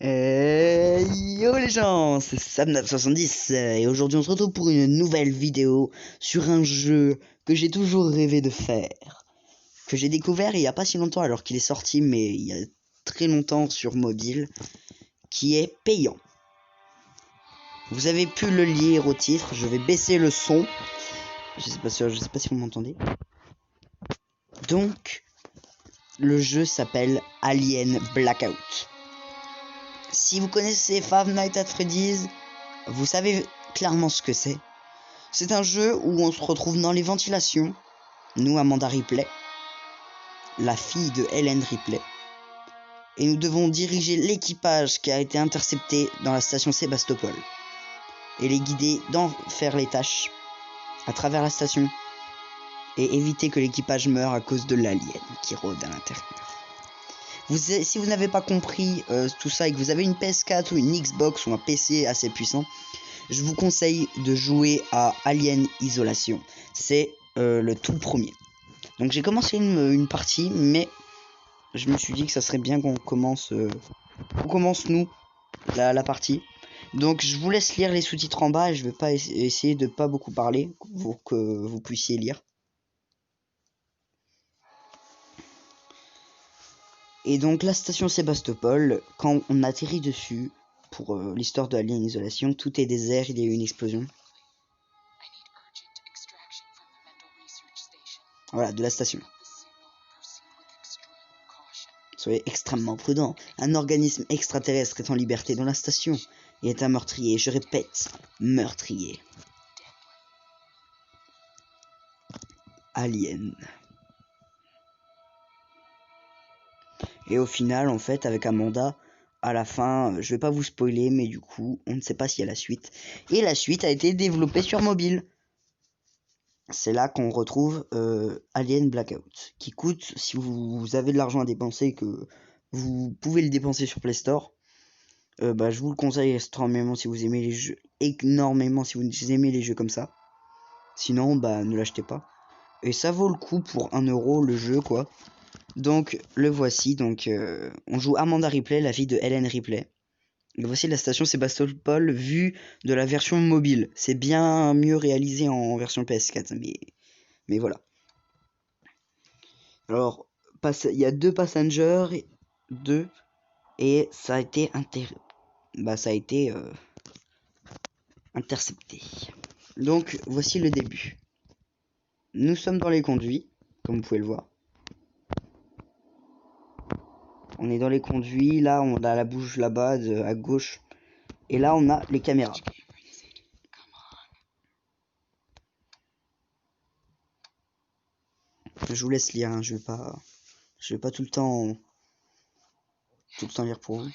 Yo les gens, c'est Sam970 et aujourd'hui on se retrouve pour une nouvelle vidéo sur un jeu que j'ai toujours rêvé de faire, que j'ai découvert il n'y a pas si longtemps alors qu'il est sorti, mais il y a très longtemps sur mobile, qui est payant. Vous avez pu le lire au titre, je vais baisser le son, je sais pas si vous m'entendez. Donc, le jeu s'appelle Alien Blackout. Si vous connaissez Five Nights at Freddy's, vous savez clairement ce que c'est. C'est un jeu où on se retrouve dans les ventilations, nous Amanda Ripley, la fille de Ellen Ripley, et nous devons diriger l'équipage qui a été intercepté dans la station Sébastopol, et les guider dans faire les tâches à travers la station, et éviter que l'équipage meure à cause de l'alien qui rôde à l'intérieur. Si vous n'avez pas compris tout ça et que vous avez une PS4 ou une Xbox ou un PC assez puissant, je vous conseille de jouer à Alien Isolation. C'est le tout premier. Donc j'ai commencé une partie, mais je me suis dit que ça serait bien qu'on commence, nous la partie. Donc je vous laisse lire les sous-titres en bas et je vais pas essayer de pas beaucoup parler pour que vous puissiez lire. Et donc la station Sébastopol, quand on atterrit dessus, pour l'histoire de Alien Isolation, tout est désert, il y a eu une explosion. Voilà, de la station. Soyez extrêmement prudent. Un organisme extraterrestre est en liberté dans la station. Il est un meurtrier, je répète, meurtrier. Alien. Et au final, en fait, avec Amanda, à la fin, je vais pas vous spoiler, mais du coup, on ne sait pas s'il y a la suite. Et la suite a été développée sur mobile. C'est là qu'on retrouve Alien Blackout, qui coûte, si vous avez de l'argent à dépenser et que vous pouvez le dépenser sur Play Store, je vous le conseille extrêmement si vous aimez les jeux, énormément si vous aimez les jeux comme ça. Sinon, ne l'achetez pas. Et ça vaut le coup pour 1 euro le jeu, quoi. Donc, le voici. Donc, on joue Amanda Ripley, la fille de Ellen Ripley. Et voici la station Sébastopol vue de la version mobile. C'est bien mieux réalisé en version PS4, mais voilà. Alors, il y a 2 passengers, et ça a été intercepté. Donc, voici le début. Nous sommes dans les conduits, comme vous pouvez le voir. On est dans les conduits, là on a la bouche là-bas, à gauche. Et là on a les caméras. Je vous laisse lire, hein, je vais pas tout le temps lire pour vous.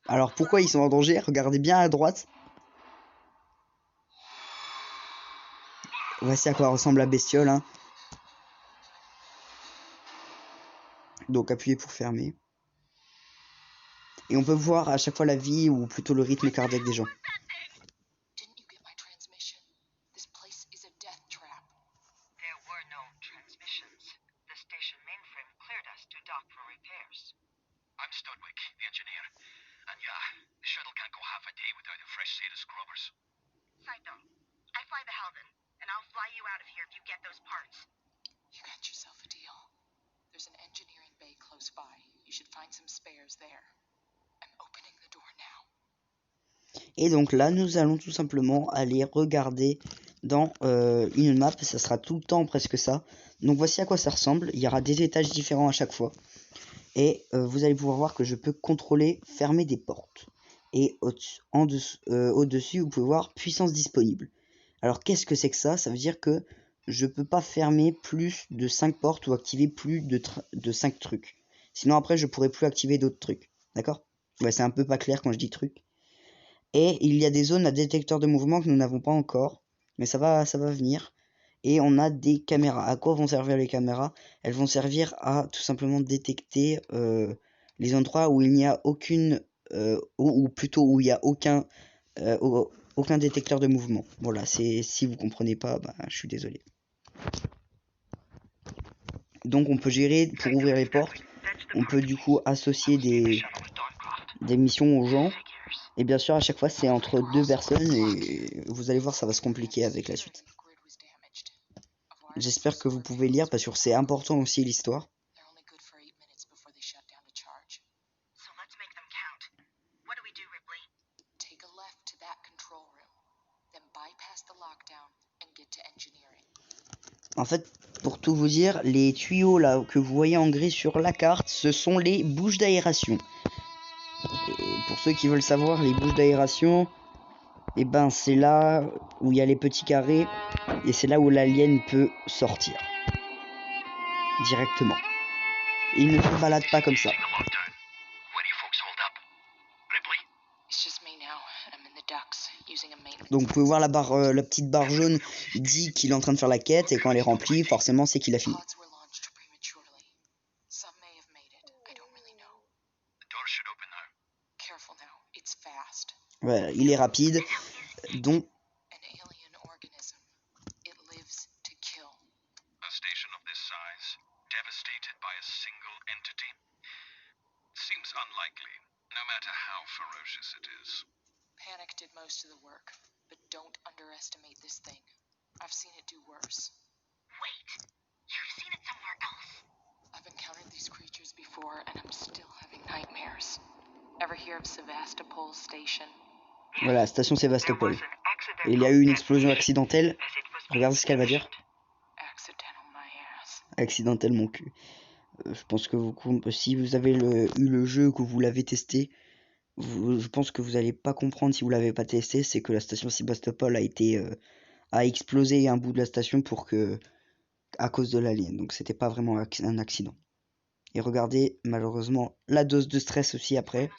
Alors pourquoi ils sont en danger? Regardez bien à droite. Voici à quoi ressemble la bestiole, hein. Donc appuyez pour fermer. Et on peut voir à chaque fois la vie, ou plutôt le rythme cardiaque des gens. There's an engineering bay close by. You should find some spares there. I'm opening the door now. Et donc là, nous allons tout simplement aller regarder dans une map. Ça sera tout le temps presque ça. Donc voici à quoi ça ressemble. Il y aura des étages différents à chaque fois. Et vous allez pouvoir voir que je peux contrôler, fermer des portes. Et au-dessus, vous pouvez voir puissance disponible. Alors qu'est-ce que c'est que ça? Ça veut dire que je peux pas fermer plus de 5 portes ou activer plus de 5 trucs. Sinon après je pourrais plus activer d'autres trucs. D'accord? Ouais, c'est un peu pas clair quand je dis truc. Et il y a des zones à détecteur de mouvement que nous n'avons pas encore. Mais ça va venir. Et on a des caméras. À quoi vont servir les caméras? Elles vont servir à tout simplement détecter les endroits où il n'y a aucune... ou plutôt où il n'y a aucun... aucun détecteur de mouvement. Voilà, c'est si vous comprenez pas, bah, je suis désolé. Donc on peut gérer pour ouvrir les portes. On peut du coup associer des missions aux gens. Et bien sûr, à chaque fois, c'est entre 2 personnes. Et vous allez voir, ça va se compliquer avec la suite. J'espère que vous pouvez lire parce que c'est important aussi l'histoire. En fait, pour tout vous dire, les tuyaux là que vous voyez en gris sur la carte, ce sont les bouches d'aération. Et pour ceux qui veulent savoir, les bouches d'aération, et ben c'est là où il y a les petits carrés et c'est là où l'alien peut sortir directement. Il ne se balade pas comme ça. Donc vous pouvez voir la barre, la petite barre jaune dit qu'il est en train de faire la quête et quand elle est remplie, forcément c'est qu'il a fini. Voilà, il est rapide, donc Panic did most of the work, but don't underestimate this thing. I've seen it do worse. Wait, you've seen it somewhere else? I've encountered these creatures before, and I'm still having nightmares. Ever hear of Sevastopol Station? voilà, station Sévastopol. Et il y a eu une explosion accidentelle. Regardez ce qu'elle va dire. Accidental my ass. Accidentel mon cul. Je pense que si vous avez eu le jeu, que vous l'avez testé, je pense que vous n'allez pas comprendre si vous l'avez pas testé, c'est que la station Sébastopol a explosé un bout de la station à cause de l'alien. Donc c'était pas vraiment un accident. Et regardez, malheureusement, la dose de stress aussi après.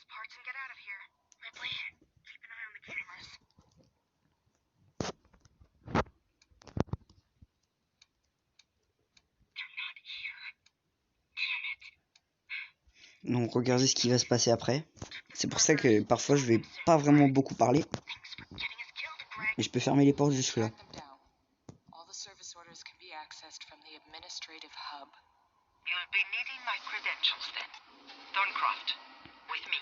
Donc regardez ce qui va se passer après. C'est pour ça que parfois je vais pas vraiment beaucoup parler. Et je peux fermer les portes jusque là. You'll be needing my credentials then. Thorncroft, with me.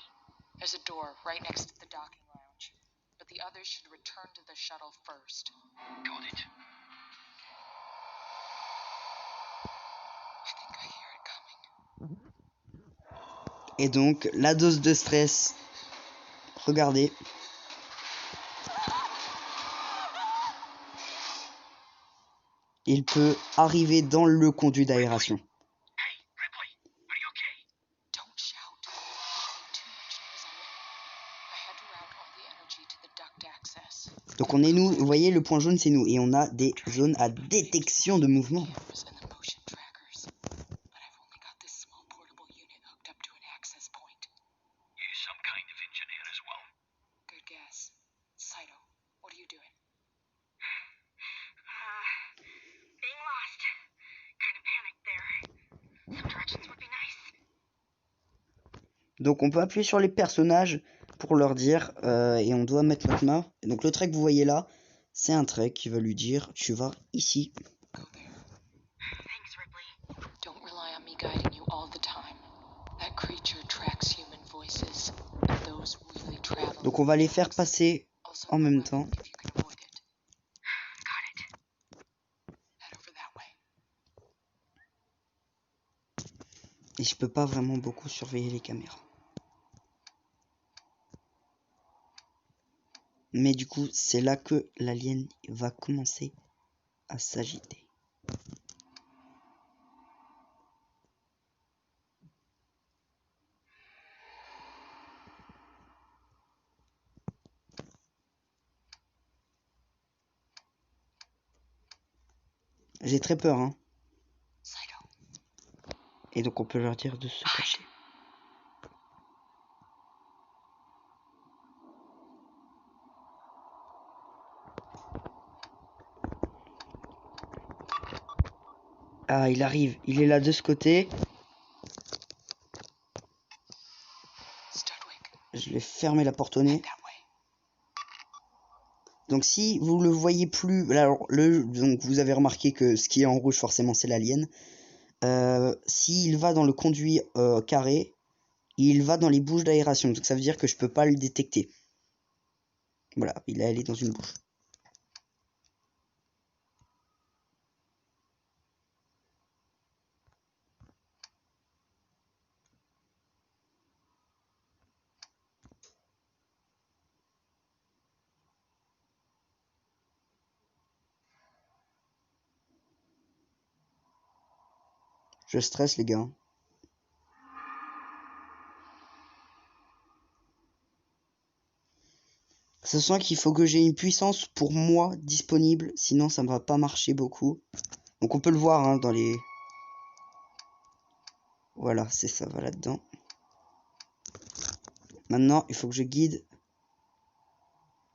There's a door right next to the docking lounge, but the others should return to the shuttle first. Got it. I think I hear it coming. Et donc, la dose de stress. Regardez. Il peut arriver dans le conduit d'aération. Donc on est nous, vous voyez le point jaune c'est nous et on a des zones à détection de mouvement. Donc on peut appuyer sur les personnages pour leur dire et on doit mettre notre main. Et donc le trait que vous voyez là, c'est un trait qui va lui dire tu vas ici. Donc on va les faire passer en même temps. Et je peux pas vraiment beaucoup surveiller les caméras. Mais du coup, c'est là que l'alien va commencer à s'agiter. J'ai très peur, hein. Et donc on peut leur dire de se cacher. Ah, il arrive. Il est là de ce côté. Je vais fermer la porte au nez. Donc si vous le voyez plus, alors donc vous avez remarqué que ce qui est en rouge forcément c'est l'alien. S'il va dans le conduit carré, il va dans les bouches d'aération, donc ça veut dire que je peux pas le détecter. Voilà, il est allé dans une bouche. Je stresse les gars. Ça sent qu'il faut que j'ai une puissance pour moi disponible, sinon ça ne va pas marcher beaucoup. Donc on peut le voir hein, dans les... Voilà, c'est ça, va là-dedans. Maintenant, il faut que je guide...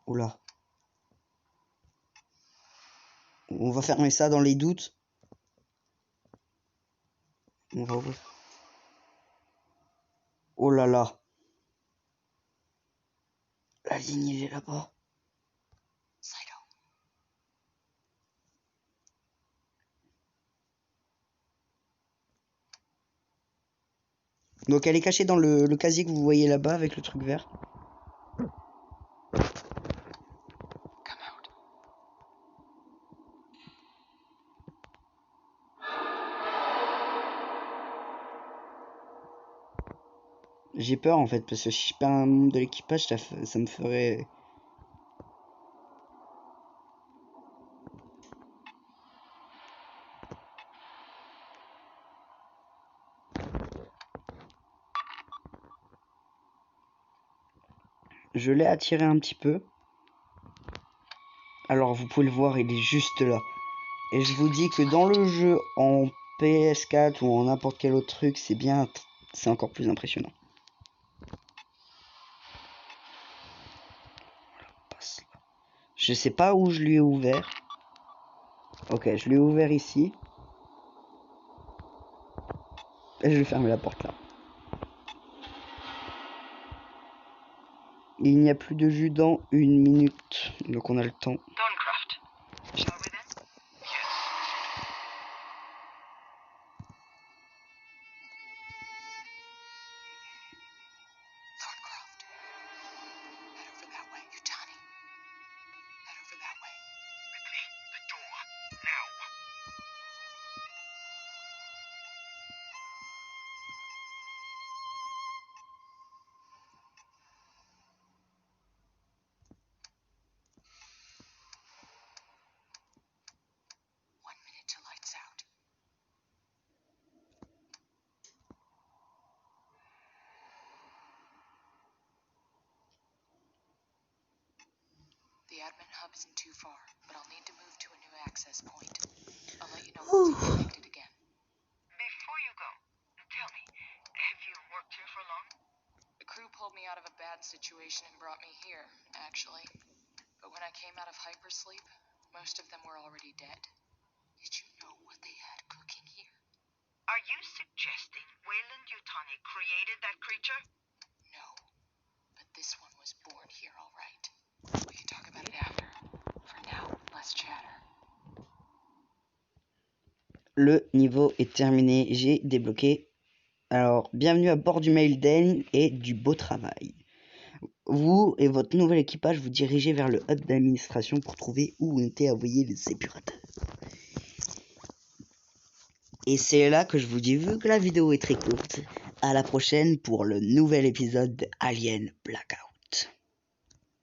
Oula. On va fermer ça dans les doutes. On va ouvrir. Oh là là. La ligne, il est là-bas. Donc elle est cachée dans le casier que vous voyez là-bas avec le truc vert. J'ai peur en fait parce que si je perds un membre de l'équipage, ça me ferait... Je l'ai attiré un petit peu. Alors vous pouvez le voir, il est juste là. Et je vous dis que dans le jeu en PS4 ou en n'importe quel autre truc, c'est encore plus impressionnant. Je sais pas où je lui ai ouvert. Ok, je lui ai ouvert ici. Et je vais fermer la porte là. Il n'y a plus de jus dans 1 minute. Donc on a le temps. The admin hub isn't too far, but I'll need to move to a new access point. I'll let you know once I'm connected again. Before you go, tell me, have you worked here for long? The crew pulled me out of a bad situation and brought me here, actually. But when I came out of hypersleep, most of them were already dead. Did you know what they had cooking here? Are you suggesting Weyland-Yutani created that creature? No, but this one was born here all right. We can talk about it after. For now, let's chatter. Le niveau est terminé, j'ai débloqué. Alors, bienvenue à bord du Mailden et du beau travail. Vous et votre nouvel équipage vous dirigez vers le hub d'administration pour trouver où ont été envoyés les épurateurs. Et c'est là que je vous dis, vu que la vidéo est très courte, à la prochaine pour le nouvel épisode de Alien Blackout.